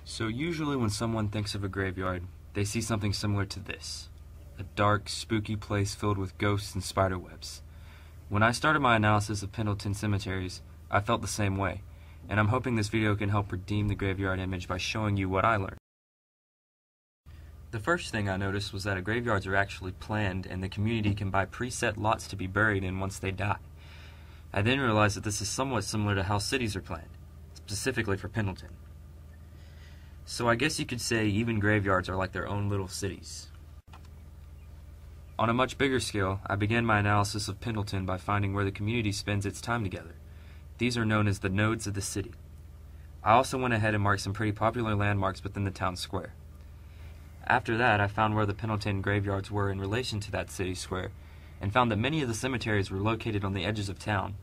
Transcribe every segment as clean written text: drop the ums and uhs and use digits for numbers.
So usually when someone thinks of a graveyard, they see something similar to this. A dark, spooky place filled with ghosts and spiderwebs. When I started my analysis of Pendleton cemetaries, I felt the same way, and I'm hoping this video can help redeem the graveyard image by showing you what I learned. The first thing I noticed was that graveyards are actually planned and the community can buy preset lots to be buried in once they die. I then realized that this is somewhat similar to how cities are planned, specifically for Pendleton. So I guess you could say even graveyards are like their own little cities. On a much bigger scale, I began my analysis of Pendleton by finding where the community spends its time together. These are known as the nodes of the city. I also went ahead and marked some pretty popular landmarks within the town square. After that, I found where the Pendleton graveyards were in relation to that city square, and found that many of the cemeteries were located on the edges of town.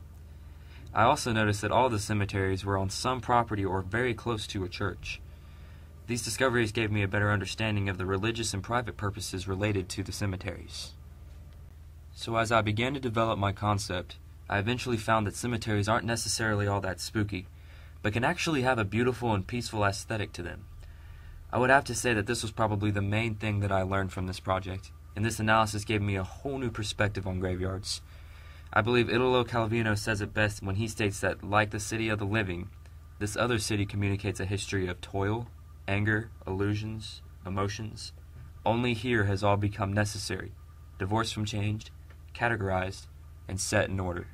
I also noticed that all the cemeteries were on some property or very close to a church. These discoveries gave me a better understanding of the religious and private purposes related to the cemeteries. So as I began to develop my concept, I eventually found that cemeteries aren't necessarily all that spooky, but can actually have a beautiful and peaceful aesthetic to them. I would have to say that this was probably the main thing that I learned from this project, and this analysis gave me a whole new perspective on graveyards. I believe Italo Calvino says it best when he states that, like the city of the living, this other city communicates a history of toil, anger, illusions, emotions. Only here has all become necessary, divorced from changed, categorized, and set in order.